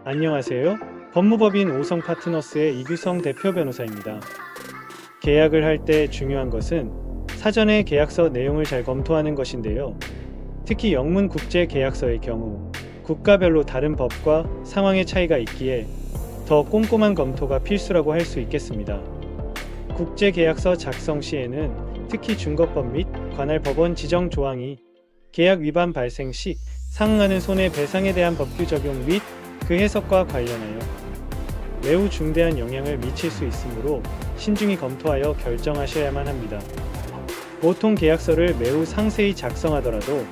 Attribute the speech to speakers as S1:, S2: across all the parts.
S1: 안녕하세요. 법무법인 오성파트너스의 이규성 대표 변호사입니다. 계약을 할 때 중요한 것은 사전에 계약서 내용을 잘 검토하는 것인데요. 특히 영문 국제 계약서의 경우 국가별로 다른 법과 상황의 차이가 있기에 더 꼼꼼한 검토가 필수라고 할 수 있겠습니다. 국제 계약서 작성 시에는 특히 중거법 및 관할 법원 지정 조항이 계약 위반 발생 시 상응하는 손해배상에 대한 법규 적용 및 그 해석과 관련하여 매우 중대한 영향을 미칠 수 있으므로 신중히 검토하여 결정하셔야만 합니다. 보통 계약서를 매우 상세히 작성하더라도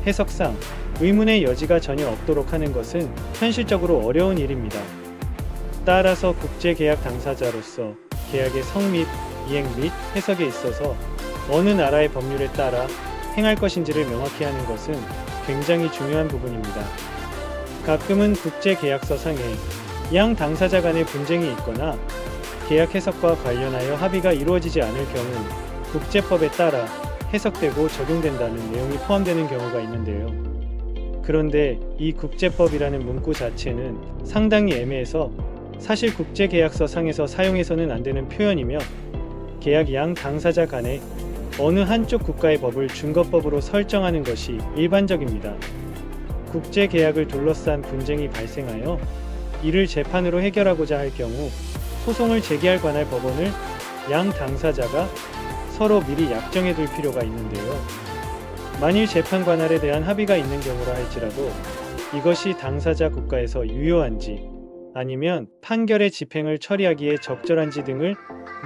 S1: 해석상 의문의 여지가 전혀 없도록 하는 것은 현실적으로 어려운 일입니다. 따라서 국제계약 당사자로서 계약의 성립, 이행 및 해석에 있어서 어느 나라의 법률에 따라 행할 것인지를 명확히 하는 것은 굉장히 중요한 부분입니다. 가끔은 국제계약서 상에 양 당사자 간의 분쟁이 있거나 계약 해석과 관련하여 합의가 이루어지지 않을 경우 국제법에 따라 해석되고 적용된다는 내용이 포함되는 경우가 있는데요. 그런데 이 국제법이라는 문구 자체는 상당히 애매해서 사실 국제계약서 상에서 사용해서는 안 되는 표현이며 계약 양 당사자 간에 어느 한쪽 국가의 법을 중거법으로 설정하는 것이 일반적입니다. 국제계약을 둘러싼 분쟁이 발생하여 이를 재판으로 해결하고자 할 경우 소송을 제기할 관할 법원을 양 당사자가 서로 미리 약정해 둘 필요가 있는데요. 만일 재판 관할에 대한 합의가 있는 경우라 할지라도 이것이 당사자 국가에서 유효한지 아니면 판결의 집행을 처리하기에 적절한지 등을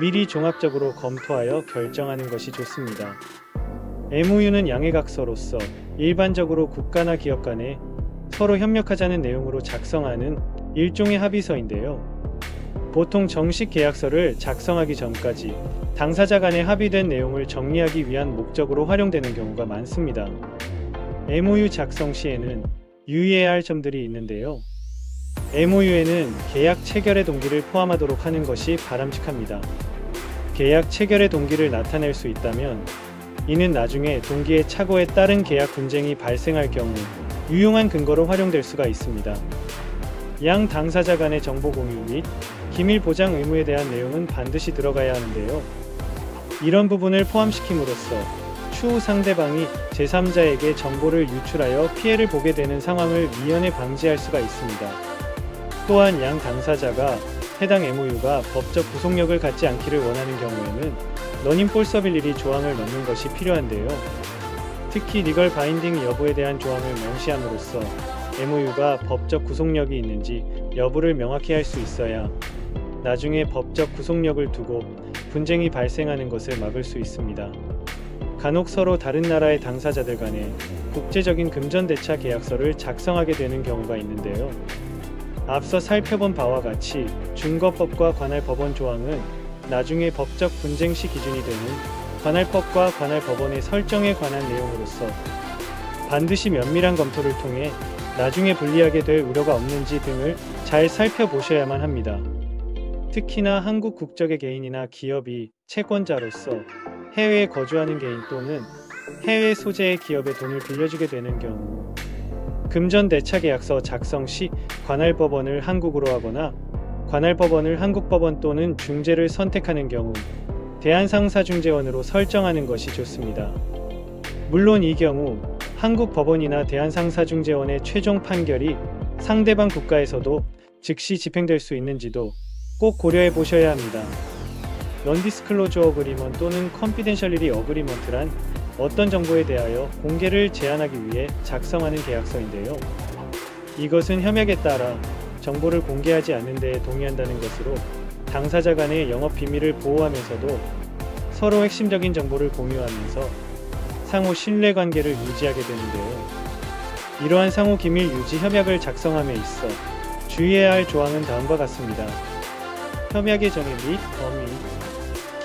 S1: 미리 종합적으로 검토하여 결정하는 것이 좋습니다. MOU는 양해각서로서 일반적으로 국가나 기업 간에 서로 협력하자는 내용으로 작성하는 일종의 합의서인데요. 보통 정식 계약서를 작성하기 전까지 당사자 간에 합의된 내용을 정리하기 위한 목적으로 활용되는 경우가 많습니다. MOU 작성 시에는 유의해야 할 점들이 있는데요. MOU에는 계약 체결의 동기를 포함하도록 하는 것이 바람직합니다. 계약 체결의 동기를 나타낼 수 있다면 이는 나중에 동기의 착오에 따른 계약 분쟁이 발생할 경우 유용한 근거로 활용될 수가 있습니다. 양 당사자 간의 정보 공유 및 기밀 보장 의무에 대한 내용은 반드시 들어가야 하는데요. 이런 부분을 포함시킴으로써 추후 상대방이 제3자에게 정보를 유출하여 피해를 보게 되는 상황을 미연에 방지할 수가 있습니다. 또한 양 당사자가 해당 MOU가 법적 구속력을 갖지 않기를 원하는 경우에는 non-enforceability 조항을 넣는 것이 필요한데요. 특히 리걸 바인딩 여부에 대한 조항을 명시함으로써 MOU가 법적 구속력이 있는지 여부를 명확히 할 수 있어야 나중에 법적 구속력을 두고 분쟁이 발생하는 것을 막을 수 있습니다. 간혹 서로 다른 나라의 당사자들 간에 국제적인 금전대차 계약서를 작성하게 되는 경우가 있는데요. 앞서 살펴본 바와 같이 중거법과 관할법원 조항은 나중에 법적 분쟁 시 기준이 되는 관할법과 관할법원의 설정에 관한 내용으로서 반드시 면밀한 검토를 통해 나중에 불리하게 될 우려가 없는지 등을 잘 살펴보셔야만 합니다. 특히나 한국 국적의 개인이나 기업이 채권자로서 해외에 거주하는 개인 또는 해외 소재의 기업에 돈을 빌려주게 되는 경우 금전대차 계약서 작성 시 관할법원을 한국으로 하거나 관할법원을 한국법원 또는 중재를 선택하는 경우 대한상사중재원으로 설정하는 것이 좋습니다. 물론 이 경우 한국 법원이나 대한상사중재원의 최종 판결이 상대방 국가에서도 즉시 집행될 수 있는지도 꼭 고려해 보셔야 합니다. Non-disclosure agreement 또는 confidentiality agreement란 어떤 정보에 대하여 공개를 제한하기 위해 작성하는 계약서인데요. 이것은 협약에 따라 정보를 공개하지 않는 데에 동의한다는 것으로 당사자 간의 영업 비밀을 보호하면서도 서로 핵심적인 정보를 공유하면서 상호 신뢰관계를 유지하게 되는데요. 이러한 상호 기밀 유지 협약을 작성함에 있어 주의해야 할 조항은 다음과 같습니다. 협약의 정의 및 범위,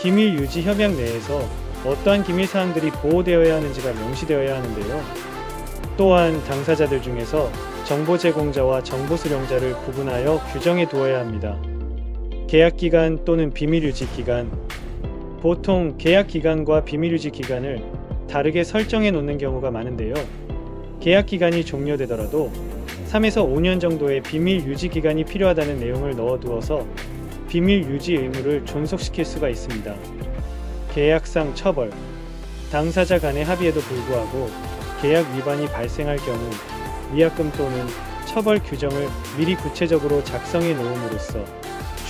S1: 기밀 유지 협약 내에서 어떠한 기밀 사항들이 보호되어야 하는지가 명시되어야 하는데요. 또한 당사자들 중에서 정보 제공자와 정보 수령자를 구분하여 규정해 두어야 합니다. 계약기간 또는 비밀유지 기간, 보통 계약기간과 비밀유지 기간을 다르게 설정해 놓는 경우가 많은데요. 계약기간이 종료되더라도 3에서 5년 정도의 비밀 유지 기간이 필요하다는 내용을 넣어두어서 비밀 유지 의무를 존속시킬 수가 있습니다. 계약상 처벌. 당사자 간의 합의에도 불구하고 계약 위반이 발생할 경우 위약금 또는 처벌 규정을 미리 구체적으로 작성해 놓음으로써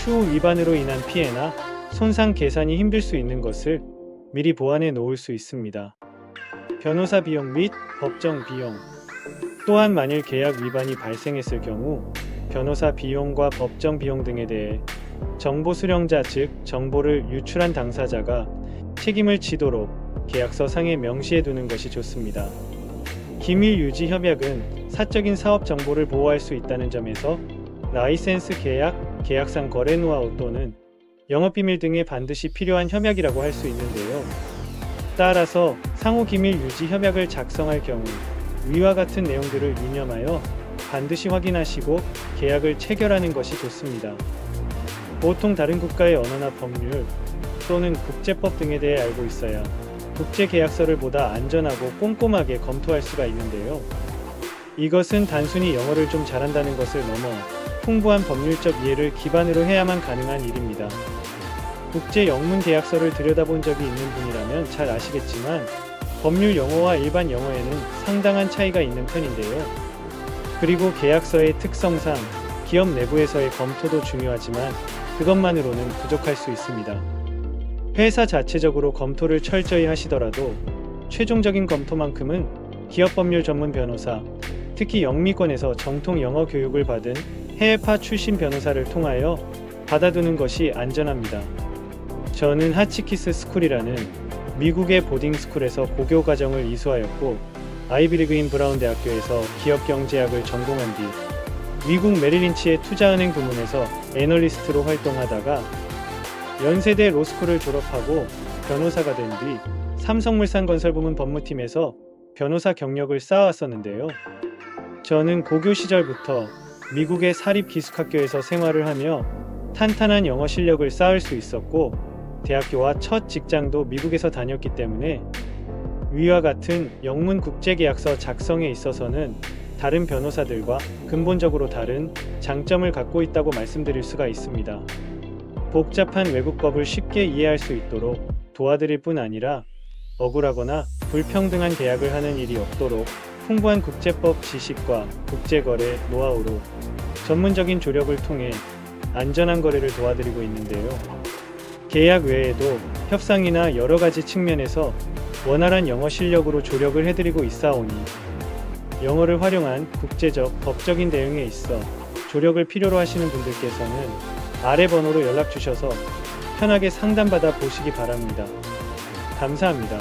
S1: 추후 위반으로 인한 피해나 손상 계산이 힘들 수 있는 것을 미리 보완해 놓을 수 있습니다. 변호사 비용 및 법정 비용. 또한 만일 계약 위반이 발생했을 경우 변호사 비용과 법정 비용 등에 대해 정보 수령자 즉 정보를 유출한 당사자가 책임을 지도록 계약서 상에 명시해 두는 것이 좋습니다. 기밀 유지 협약은 사적인 사업 정보를 보호할 수 있다는 점에서 라이센스 계약, 계약상 거래 노하우 또는 영업비밀 등에 반드시 필요한 협약이라고 할 수 있는데요. 따라서 상호 기밀 유지 협약을 작성할 경우 위와 같은 내용들을 유념하여 반드시 확인하시고 계약을 체결하는 것이 좋습니다. 보통 다른 국가의 언어나 법률 또는 국제법 등에 대해 알고 있어야 국제계약서를 보다 안전하고 꼼꼼하게 검토할 수가 있는데요. 이것은 단순히 영어를 좀 잘한다는 것을 넘어 풍부한 법률적 이해를 기반으로 해야만 가능한 일입니다. 국제 영문 계약서를 들여다본 적이 있는 분이라면 잘 아시겠지만 법률 영어와 일반 영어에는 상당한 차이가 있는 편인데요. 그리고 계약서의 특성상 기업 내부에서의 검토도 중요하지만 그것만으로는 부족할 수 있습니다. 회사 자체적으로 검토를 철저히 하시더라도 최종적인 검토만큼은 기업 법률 전문 변호사, 특히 영미권에서 정통 영어 교육을 받은 해외파 출신 변호사를 통하여 받아두는 것이 안전합니다. 저는 하치키스 스쿨이라는 미국의 보딩스쿨에서 고교 과정을 이수하였고 아이비리그인 브라운 대학교에서 기업경제학을 전공한 뒤 미국 메릴린치의 투자은행 부문에서 애널리스트로 활동하다가 연세대 로스쿨을 졸업하고 변호사가 된 뒤 삼성물산건설 부문 법무팀에서 변호사 경력을 쌓아왔었는데요. 저는 고교 시절부터 미국의 사립기숙학교에서 생활을 하며 탄탄한 영어 실력을 쌓을 수 있었고 대학교와 첫 직장도 미국에서 다녔기 때문에 위와 같은 영문 국제계약서 작성에 있어서는 다른 변호사들과 근본적으로 다른 장점을 갖고 있다고 말씀드릴 수가 있습니다. 복잡한 외국법을 쉽게 이해할 수 있도록 도와드릴 뿐 아니라 억울하거나 불평등한 계약을 하는 일이 없도록 풍부한 국제법 지식과 국제거래 노하우로 전문적인 조력을 통해 안전한 거래를 도와드리고 있는데요. 계약 외에도 협상이나 여러가지 측면에서 원활한 영어 실력으로 조력을 해드리고 있사오니 영어를 활용한 국제적, 법적인 대응에 있어 조력을 필요로 하시는 분들께서는 아래 번호로 연락 주셔서 편하게 상담받아 보시기 바랍니다. 감사합니다.